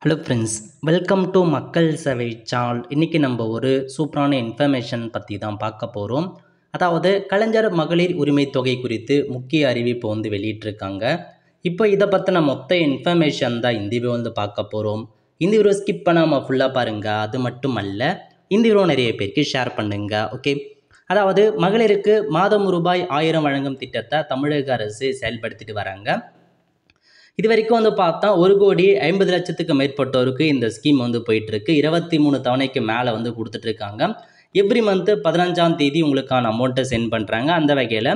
Hello friends, welcome to மக்கள் சேவை channel. இன்றைக்கி நம்ம ஒரு சூப்பரான இன்ஃபர்மேஷன் பற்றி தான் பார்க்க போகிறோம். அதாவது கலைஞர் மகளிர் உரிமை தொகை குறித்து முக்கிய அறிவிப்பு வெளியிட்டிருக்காங்க. இப்போ இதை பற்றின மொத்த இன்ஃபர்மேஷன் தான் இந்த வீடியோ பார்க்க போகிறோம். இந்த வீடியோ ஸ்கிப் பண்ணாமல் ஃபுல்லாக பாருங்கள். அது மட்டும் அல்ல, இந்த வீடியோ நிறைய பேருக்கு ஷேர் பண்ணுங்க. ஓகே, அதாவது மகளிருக்கு மாதம் ரூபாய் 1000 வழங்கும் திட்டத்தை தமிழக அரசு செயல்படுத்திட்டு வராங்க. இது வரைக்கும் பார்த்தா 1,50,00,000க்கு மேற்பட்டோருக்கு இந்த ஸ்கீம் போயிட்டுருக்கு. 23 தவணைக்கு மேலே கொடுத்துட்ருக்காங்க. எவ்ரி மந்த்து 15ஆம் தேதி உங்களுக்கான அமௌண்ட்டை சென்ட் பண்ணுறாங்க. அந்த வகையில்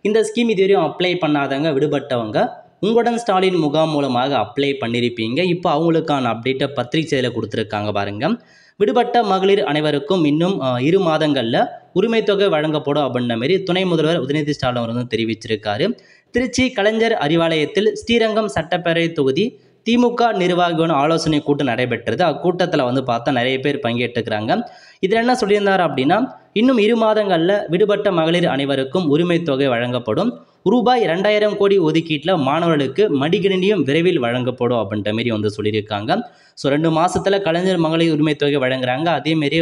இந்த ஸ்கீம் இதுவரையும் அப்ளை பண்ணாதவங்க, விடுபட்டவங்க உங்களுடன் ஸ்டாலின் முகாம் மூலமாக அப்ளை பண்ணியிருப்பீங்க. இப்போ அவங்களுக்கான அப்டேட்டை பத்திரிகையில் கொடுத்துருக்காங்க பாருங்கள். விடுபட்ட மகளிர் அனைவருக்கும் இன்னும் 2 மாதங்களில் உரிமை தொகை வழங்கப்படும் அப்படின்ற மாரி துணை முதல்வர் உதயநிதி ஸ்டாலின் அவர் தெரிவிச்சிருக்காரு. திருச்சி கலைஞர் அறிவாலயத்தில் ஸ்ரீரங்கம் சட்டப்பேரவை தொகுதி திமுக நிர்வாகிகள் ஆலோசனை கூட்டம் நடைபெற்றது. அக்கூட்டத்தில் பார்த்தா நிறைய பேர் பங்கேற்றுக்கிறாங்க. இதில் என்ன சொல்லியிருந்தார் அப்படின்னா, இன்னும் 2 மாதங்களில் விடுபட்ட மகளிர் அனைவருக்கும் உரிமை தொகை வழங்கப்படும். ரூபாய் 2000 கோடி ஒதுக்கீட்டில் மாணவர்களுக்கு மடிக்கணினியும் விரைவில் வழங்கப்படும் அப்படின்ற மாரி சொல்லியிருக்காங்க. ஸோ 2 மாதத்தில் கலைஞர் மகளிர் உரிமை தொகை வழங்குறாங்க. அதேமாரி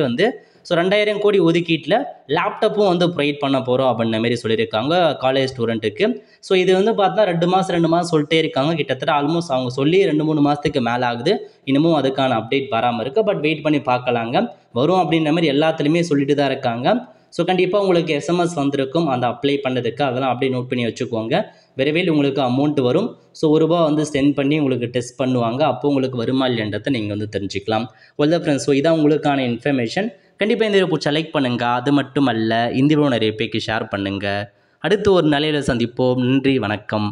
2000 கோடி ஒதுக்கீட்டில் லேப்டாப்பும் ப்ரொவைட் பண்ண போகிறோம் அப்படின்ற மாரி சொல்லியிருக்காங்க காலேஜ் ஸ்டூடெண்ட்டுக்கு. ஸோ இது பார்த்தா 2 மாதம் சொல்லிட்டே இருக்காங்க. கிட்டத்தட்ட ஆல்மோஸ்ட் அவங்க சொல்லி 2-3 மாதத்துக்கு மேலே ஆகுது. இன்னமும் அதுக்கான அப்டேட் வராமல் இருக்குது. பட் வெயிட் பண்ணி பார்க்கலாங்க. வரும் அப்படின்ற மாதிரி எல்லாத்துலேயுமே சொல்லிட்டு தான் இருக்காங்க. ஸோ கண்டிப்பாக உங்களுக்கு எஸ்எம்எஸ் வந்திருக்கும் அந்த அப்ளை பண்ணதுக்கு. அதெல்லாம் அப்படியே நோட் பண்ணி வச்சுக்கோங்க. விரைவில் உங்களுக்கு அமௌண்ட் வரும். ஸோ ₹1 சென்ட் பண்ணி உங்களுக்கு டெஸ்ட் பண்ணுவாங்க. அப்போ உங்களுக்கு வருமா இல்லைன்றதை நீங்கள் தெரிஞ்சுக்கலாம். வெல் ஃப்ரெண்ட்ஸ், ஸோ இதான் உங்களுக்கான இன்ஃபர்மேஷன். கண்டிப்பாக இந்த வீடியோ பிடிச்சா லைக் பண்ணுங்கள். அது மட்டும் அல்ல, இந்த வீடியோ நிறைய பேருக்கு ஷேர் பண்ணுங்கள். அடுத்து ஒரு நிலையில் சந்திப்போம். நன்றி, வணக்கம்.